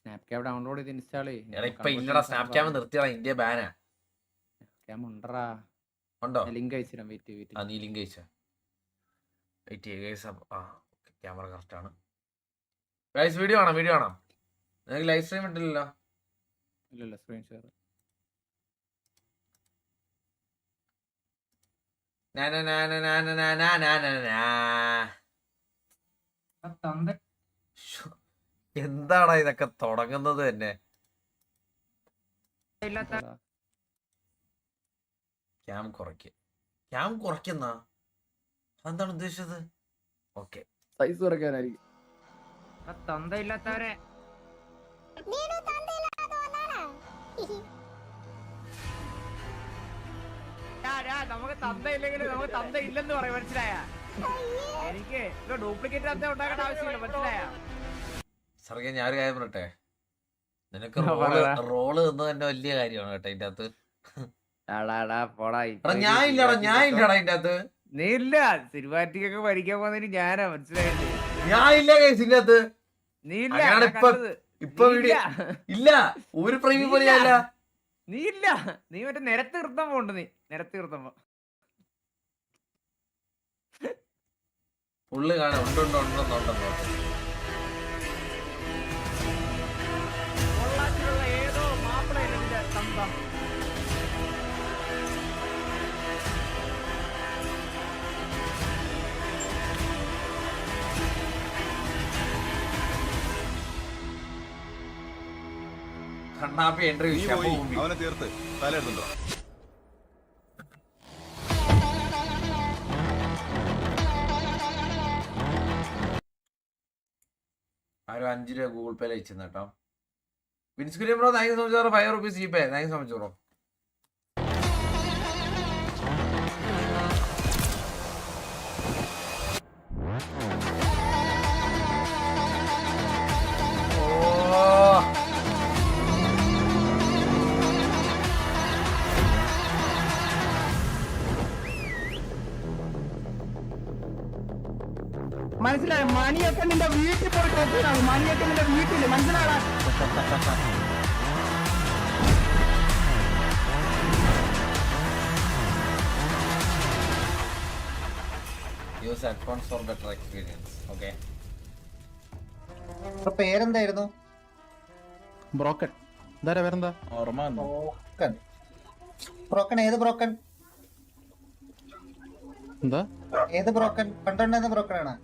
സ്നാപ് cam download ചെയ്ത് install ഇപ്പൊ ഇല്ലടാ സ്നാപ് ക്യാം നിർത്തിയടാ, ഇന്ത്യ ബാനാ. ക്യാം ഉണ്ടറാ, ഉണ്ടോ? ലിങ്ക് അയച്ചിരാം. വെയിറ്റ് നീ ലിങ്ക് അയച്ചാ ക്യാമറ കറക്റ്റ് ആണ്. ഗൈസ് വീഡിയോ കാണാം നിങ്ങൾക്ക് ലൈവ് സ്ട്രീം ഇട്ടില്ലല്ലോ. ഇല്ലല്ല, സ്ക്രീൻ ഷെയർ. എന്താടാ ഇതൊക്കെ തുടങ്ങുന്നത് തന്നെ. ക്യാം കുറയ്ക്കുന്ന എന്താണ് ഉദ്ദേശിച്ചത്? Okay, size കുറയ്ക്കാനായിരിക്കും. തന്തയില്ലാത്തവരെ നമുക്ക് തന്തയില്ലെങ്കിൽ നമുക്ക് തന്ത ഇല്ലെന്ന് പറയും, മനസ്സിലായ? എനിക്ക് ഡ്യൂപ്ലിക്കേറ്റ് തന്ത ഉണ്ടാക്കേണ്ട ആവശ്യമില്ല, മനസ്സിലായ? സർഗെ ഞാനൊരു കാര്യം പറയട്ടെ, നിനക്ക് റോള് തന്നത് തന്നെ വലിയ കാര്യമാണ് കേട്ടോ. ഇതിന്റെ അകത്ത് ഞാൻ ഇല്ലടാ ഇതിന്റെ അകത്ത്. നീ ഇല്ല, സിനിമാറ്റിക്കൊക്കെ പഠിക്കാൻ പോകുന്നതിന് ഞാനാ, മനസ്സിലായില്ലേ? ഞാൻ ഇല്ല ഇതിന്റെ അകത്ത്. നീ ഇല്ല, ഇപ്പൊ ഇല്ല, ഒരു പ്രേമി പോലെ ഞാനില്ല. നീ ഇല്ല, നീ മറ്റേ നിരത്ത് നിർത്താൻ പോണ്ട്. നീ നിരത്ത് നിർത്തുമ്പോ ഉള്ളു കാണാൻ ഉണ്ടോ ഏതോ മാപ്പിളയിലെ തന്തം. കണ്ണാപ്പി എൻട്രി അവനെ തീർത്ത് തലയെടുത്തുണ്ടോ? ആരും 5 രൂപ ഗൂഗിൾ പേയിൽ അയച്ചെന്ന് കേട്ടോ. Windscreen bro thank you so much. 5 rupees GPay. Thank you so much bro. മനസ്സിലായ? മണിയൊക്കെ നിന്റെ വീട്ടിൽ പോയിട്ട് വെച്ചാണ്. മണിയൊക്കെ നിന്റെ വീട്ടില്, മനസ്സിലാടാ? Use headphones for better experience. Okay, പേരെന്തായിരുന്നു? ബ്രോക്കൺ. എന്താ പേരെന്താ? ബ്രോക്കൺ. ഏത് ബ്രോക്കൺ? എന്താ ഏത് ബ്രോക്കൺ? പണ്ടുണ്ടായിരുന്ന ബ്രോക്കൺ ആണ്?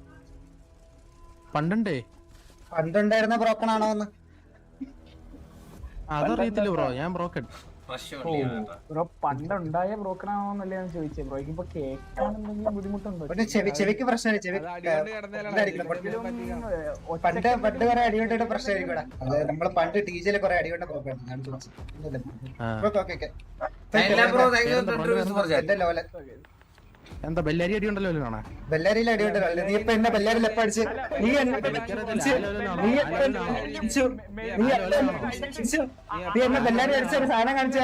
പണ്ടുണ്ടായിരുന്ന ബ്രോക്കൺ ആണോ എന്ന് അതറിയത്തില്ല ബ്രോ. ഞാൻ ബ്രോക്കൺ. ബ്രോ പണ്ടുണ്ടായ ബ്രോക്കൺ ആണോന്നല്ലേ ഞാൻ ചോദിച്ചത്. ബ്രോയ്ക്ക് ഇപ്പൊ കേൾക്കാനെന്തെങ്കിലും ബുദ്ധിമുട്ടുണ്ടോ? ചെവിക്ക് പ്രശ്നമില്ല. ചെവി പണ്ട് കുറെ അടികൊണ്ടിട്ട് പ്രശ്നമായിരിക്കും ഇവിടെ. അതായത് നമ്മള് പണ്ട് ടീച്ചറിൽ കുറെ അടികൊണ്ട ബ്രോക്കൺ. എന്റെ ലോല എന്താ ബെല്ലാരി അടി ഉണ്ടല്ലോ കാണാ? ബെല്ലാരിയിൽ അടികൊണ്ടല്ലോ. നീ ഇപ്പൊ എന്നെ ബെല്ലാരിയിൽ എപ്പ അടിച്ച്? നീ എന്നെ ബെല്ലാരി അടിച്ച ഒരു സാധനം കാണിച്ച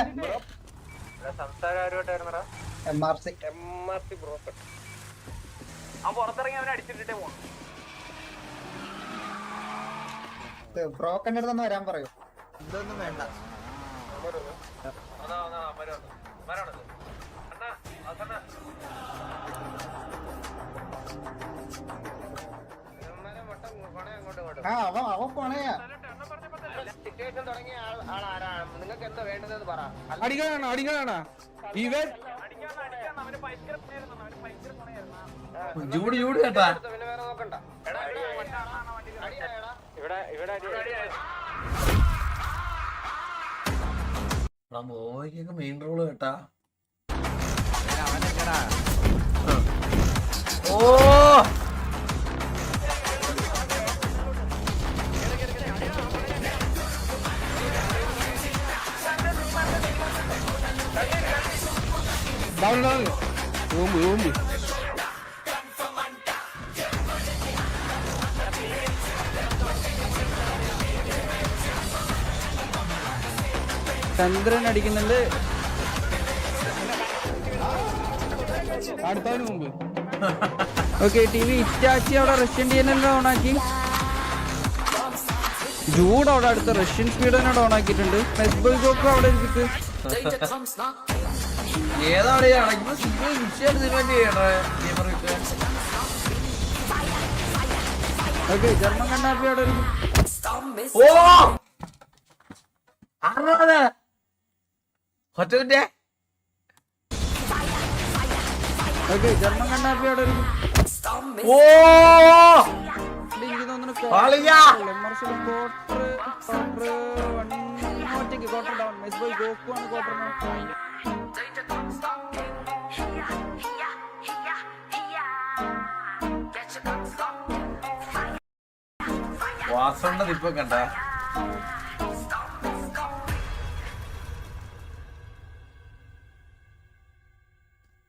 ബ്രോക്കന്റെ അടുത്തൊന്ന് വരാൻ പറയൂ. ഇതൊന്നും വേണ്ട. അവൻ കൊണയാ. നിങ്ങൾക്ക് എന്താ വേണ്ടതെന്ന് പറ. അടിക്കാനാണ് ഇവൻ ജൂഡ് കേട്ടാ. പിന്നെ വേറെ നോക്കണ്ട. മോയ്ക്കൊക്കെ മെയിൻ റോള് കേട്ടാ. ഓ ചന്ദ്രൻ അടിക്കുന്നുണ്ട്. അടുത്തതിന് മുമ്പ് ഓക്കെ. ടി വി ഇറ്റാച്ചി അവിടെ റെസ്റ്റന്റ് ചെയ്യുന്നല്ലോ. ഓണാക്കി ജൂഡ് അവിടെ അടുത്ത റഷ്യൻ സ്പീഡ് തന്നെ ഡൗൺ ആക്കിയിട്ടുണ്ട്. മെസ്ബൽ ജോക്കർ അവിടെ ഇരിച്ചിട്ട് ഏതാണെയാണ് ഓക്കെ ജർമ്മൻ കണ്ണാപ്പി അവിടെ ഒരു ഒറ്റ ഓക്കെ ജർമ്മൻ കണ്ണാപ്പി അവിടെ ഒരു ഓ എനിക്ക് തോന്നുന്നു ആളിയാ. Quarter down. മെസ്ബൽ ഗോക്കു ആണ് ക്വാർട്ടർ വാസണ്ട ഇപ്പൊ കണ്ട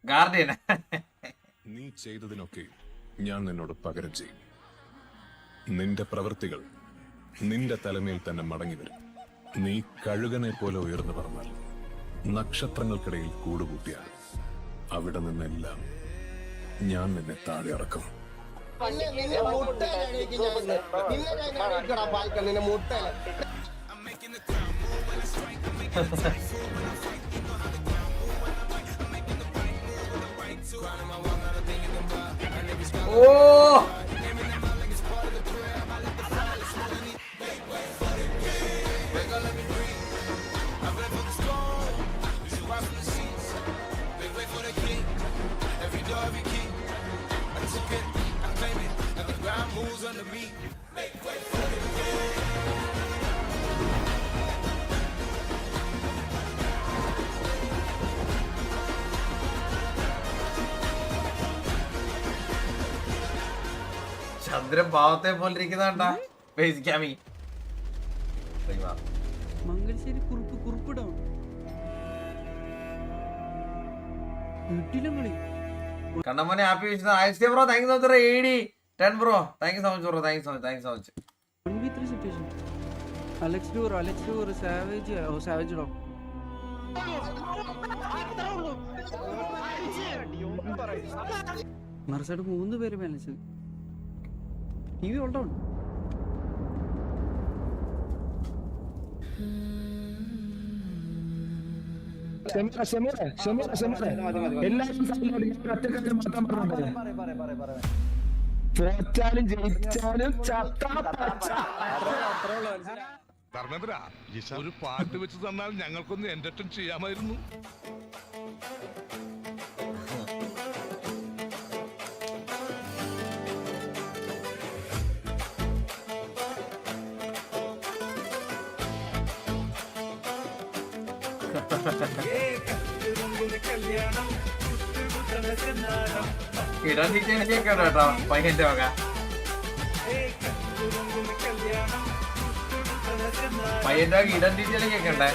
ഗാർഡിയൻ. നീ ചെയ്തതിനൊക്കെ ഞാൻ നിന്നോട് പകരം ചെയ്യും. നിന്റെ പ്രവൃത്തികൾ നിന്റെ തലമേൽ തന്നെ മടങ്ങി വരും. നീ കഴുകനെ പോലെ ഉയർന്നു പറഞ്ഞാൽ നക്ഷത്രങ്ങൾക്കിടയിൽ കൂടുകൂട്ടിയാൽ അവിടെ നിന്നെല്ലാം ഞാൻ നിന്നെ താഴെ ഇറക്കും. ഓ ചന്ദ്രൻ പാവത്തെ പോലെ ഇരിക്കുന്നതാണ്ടാ ബേസിക്കാമി. മംഗലശ്ശേരി കുറുപ്പ് ഡൗൺ. വീട്ടിലും കളി കണ്ണമ്മനെ ഹാപ്പി വിഷ്. ആയിരത്തി bro thank you so much. AD 10 bro thank you so much bro. Thank you so much. 1v3 situation. Alex ഡൂർ സാവേജ് സാവേജ് ഡോ. മറുസൈഡ് 3 പേര് ബാലൻസ്. TV all down. തോറ്റാലും ജയിച്ചാലും ഒരു പാട്ട് വെച്ച് തന്നാൽ ഞങ്ങൾക്കൊന്ന് എന്റർടൈൻ ചെയ്യാമായിരുന്നു. ഇടാൻ കേട്ടോ കേട്ടോ പയ്യന്റെ വക. പയ്യന്റെ വക ഇടാൻ ഡീറ്റെയിൽ കേക്കണ്ടേ.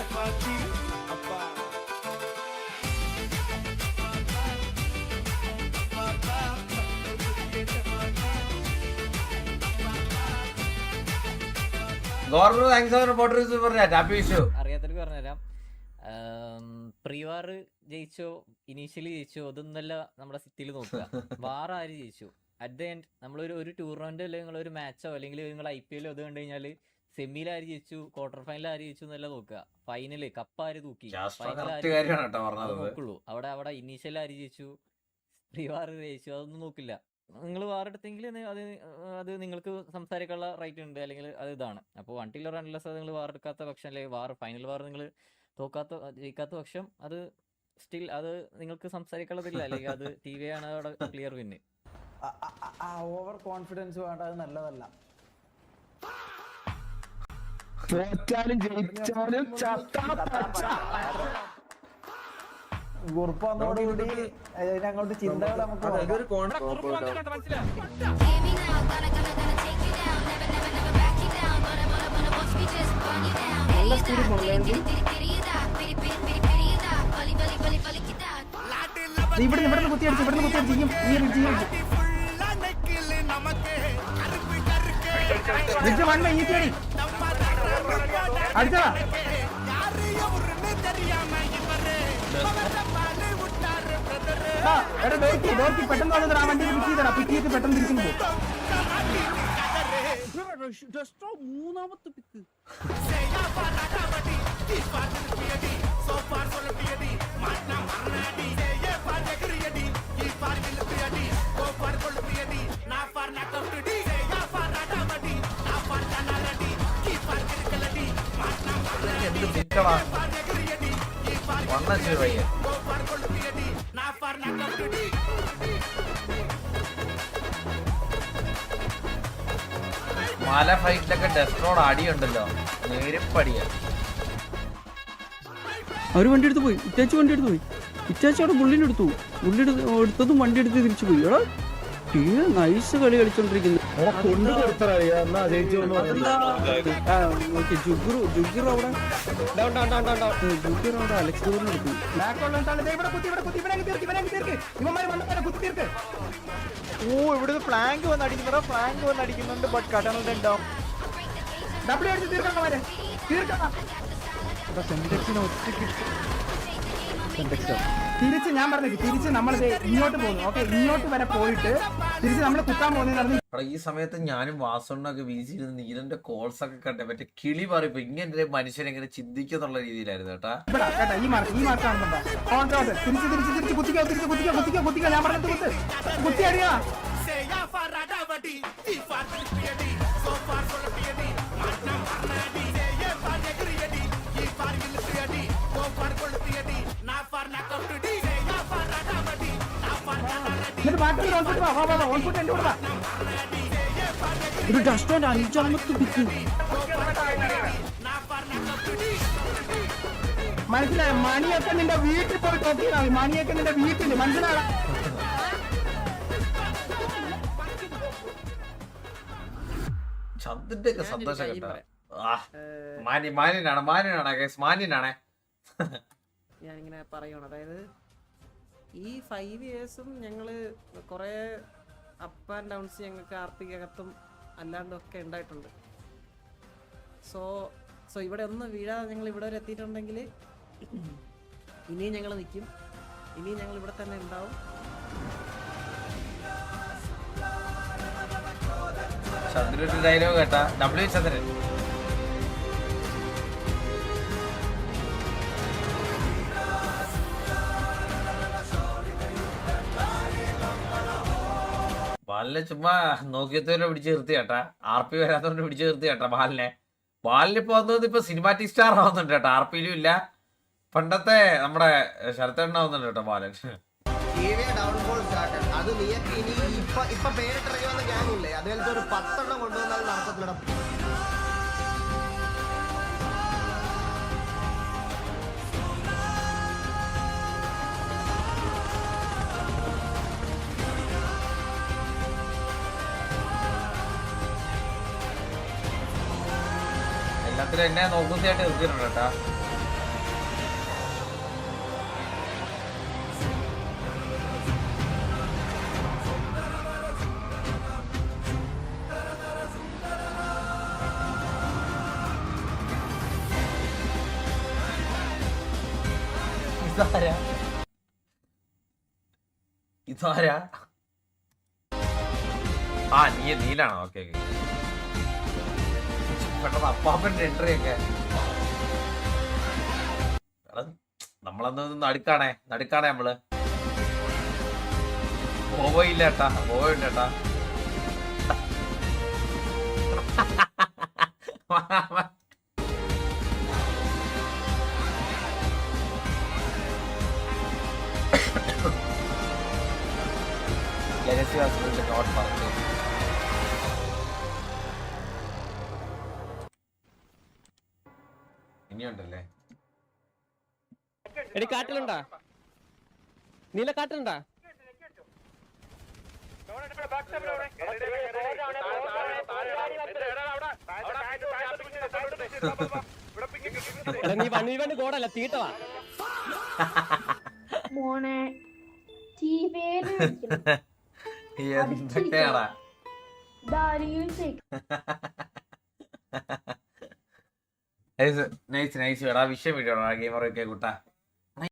ഗോർണർ താങ്ക്സ് ഫോർ റിപ്പോർട്ടർ പറഞ്ഞ ഹാപ്പി വിഷു. അറിയാത്തവർക്ക് പറഞ്ഞുതരാം. പ്രീവാർ ജയിച്ചോ ഇനീഷ്യലി ജയിച്ചോ അതൊന്നല്ല നമ്മുടെ സിറ്റിയിൽ നോക്കുക. വാർ ആര് ജയിച്ചു അറ്റ് ദ എൻഡ് നമ്മളൊരു ഒരു ടൂർണമെന്റ് അല്ലെങ്കിൽ നിങ്ങളൊരു മാച്ചോ അല്ലെങ്കിൽ നിങ്ങൾ IPL അത് കണ്ടു കഴിഞ്ഞാൽ സെമിയിൽ ആര് ജയിച്ചു ക്വാർട്ടർ ഫൈനൽ ആര് ജയിച്ചു എന്നല്ല നോക്കുക. ഫൈനല് കപ്പ് ആര് തൂക്കി നോക്കുള്ളൂ. അവിടെ ഇനീഷ്യൽ ആര് ജയിച്ചു പ്രീവാർ ജയിച്ചു അതൊന്നും നോക്കില്ല. നിങ്ങൾ വാർ എടുത്തെങ്കിൽ അത് നിങ്ങൾക്ക് സംസാരിക്കാനുള്ള റൈറ്റ് ഉണ്ട് അല്ലെങ്കിൽ അത് ഇതാണ്. അപ്പോൾ 1 till റൺലെസ് അത് നിങ്ങൾ വാർ എടുക്കാത്ത പക്ഷം അല്ലെങ്കിൽ വാർ ഫൈനൽ വാർ നിങ്ങൾ ജയിക്കാത്ത പക്ഷം അത് സ്റ്റിൽ അത് നിങ്ങൾക്ക് സംസാരിക്കാനുള്ളതില്ല അല്ലെങ്കിൽ അത് TV ആണ് അവിടെ ക്ലിയർ വിന്ന്. ഓവർ കോൺഫിഡൻസ് വേണ്ട, അത് നല്ലതല്ല. തോറ്റാലും ജയിച്ചാലും കുറുപ്പന്നോടുകൂടി ഞങ്ങളുടെ ചിന്തകൾ നമുക്ക് ഇവിടുന്ന് കുത്തിയടിച്ച് അടിച്ചാ പെട്ടെന്ന് വന്നിട്ട് ആ വണ്ടി പിക്ക് ചെയ്തടാ. പിക്ക് ചെയ്ത് പെട്ടെന്ന് തിരിച്ചു പോകും. മൂന്നാമത്തെ പിക്ക്. എന്ത് പിക്കടാ 1-0 പയ്യെ. മല ഫൈറ്റിലൊക്കെ ഡെസ്ട്രോഡ് അടിയുണ്ടല്ലോ, നേരിപ്പടിയാ. അവര് വണ്ടി എടുത്ത് പോയി. ഇറ്റാച്ചി വണ്ടി എടുത്ത് പോയി. ഇറ്റാച്ചി അവിടെ ബുള്ളിനെ എടുത്തു. ബുള്ളി എടുത്തതും വണ്ടി എടുത്ത് തിരിച്ചു പോയി. എടാ നൈസ് കളി കളിച്ചോണ്ടിരിക്കുന്നു. കൊണ്ടു കൊടുത്തറിയാ എന്നാ ജയിച്ചു ജുഗിർ അവിടെ ജുഗിർ അവിടെ അലക്സ് ഡോറിനെ എടുത്തു. ഓ ഇവിടുന്ന് ഫ്ലാങ്ക് വന്ന് അടിക്കുന്നുണ്ട്. ബട്ട് കടന്നുണ്ടാവും. തിരിച്ച് ഞാൻ പറഞ്ഞു, തിരിച്ച് നമ്മൾ ഇങ്ങോട്ട് പോകുന്നു. ഓക്കെ, ഇങ്ങോട്ട് വരെ പോയിട്ട് തിരിച്ച് നമ്മൾ കുത്താൻ പോകുന്ന ഈ സമയത്ത് ഞാനും വാസണ്ണൊക്കെ വീശിയിരുന്ന് നീലന്റെ കോൾസ് ഒക്കെ കണ്ടേ മറ്റേ കിളി പറയിപ്പോ ഇങ്ങനെ മനുഷ്യനെങ്ങനെ ചിന്തിക്കുന്നുള്ള രീതിയിലായിരുന്നു കേട്ടാ. കേട്ടാ ഈ മാർക്ക് കാണുന്നുണ്ടോ? തിരിച്ച് കുത്തിക്കോ. ഞാൻ പറഞ്ഞത് കുത്തി അടിയാ. ഒരു ഡസ്റ്റോന്റെ 5ാമത്തെ പിക്ക്. മനസ്സിലായ മണിയൊക്കെ നിന്റെ വീട്ടിൽ പോയി നോക്കിയാ മതി. മണിയൊക്കെ നിന്റെ വീട്ടിൽ മനസ്സിലായ ചന്ദ്രന്റെ ഒക്കെ സന്തോഷം കേട്ടോ. മാന്യനാണേ. ഞാനിങ്ങനെ പറയുകയാണ്, അതായത് ഈ 5 ഇയേഴ്സും ഞങ്ങള് കുറെ അപ്പ് ആൻഡ് ഡൗൺസ് ഞങ്ങൾക്ക് ആർപ്പിക്കകത്തും അല്ലാണ്ടും ഒക്കെ ഉണ്ടായിട്ടുണ്ട്. സോ ഇവിടെ ഒന്ന് വീഴാതെ ഞങ്ങൾ ഇവിടെ വരെ എത്തിയിട്ടുണ്ടെങ്കിൽ ഇനിയും ഞങ്ങൾ നിൽക്കും. ഇനിയും ഞങ്ങൾ ഇവിടെ തന്നെ ഉണ്ടാവും. ചന്ദ്രന്റെ ഡയലോഗ് കേട്ടാ. W ചന്ദ്രൻ ബാലിനെ ചുമ്മാ നോക്കിയത്തോലെ പിടിച്ച് നിർത്തി കേട്ടാ. RP വരാത്തോണ്ട് പിടിച്ച് നിർത്തി കേട്ടാ ബാലിനിപ്പോ വന്നത് ഇപ്പൊ സിനിമാറ്റിക് സ്റ്റാർ ആവുന്നുണ്ട് കേട്ടോ. RPയിലും ഇല്ല. പണ്ടത്തെ നമ്മുടെ ശരത്തേണ്ണ ആവുന്നുണ്ട് കേട്ടോ ബാലൻ. അത് നീയൊക്കെ ഇനി ഇപ്പൊ പേരിട്ടിറങ്ങിയ ഗ്യാങ് ഇല്ലേ, അതുപോലത്തെ ഒരു 10 എണ്ണം കൊണ്ടുവന്നാൽ നടക്കത്തില്ല. എല്ലാത്തിലും എന്നെ നോക്കുന്നതായിട്ട് നിർത്തിയിട്ടുണ്ട് കേട്ടാ. ഇതാരാ? നീലാണോ? ഓക്കെ. പെട്ടെന്ന് അപ്പാപ്പന്റെ എൻട്രി ഒക്കെ. നമ്മളന്ന് നടുക്കാണേ നമ്മള്. പോയില്ല ഏട്ടാ, പോയില്ല ഏട്ടാ. Legacy was really not purchased. ഇനിയുണ്ടല്ലേ? എടി കാട്ടിലുണ്ടാ? നീല കാട്ടിലുണ്ടാ? നീ 1v1 ഗോഡല്ല തീട്ടവാ. മോനെ എന്തൊക്കെയാടാ? നൈസ് നൈസ് എടാ. വിഷയം വീഡിയോ ഗെയിമറൊക്കെ കൂട്ടാ.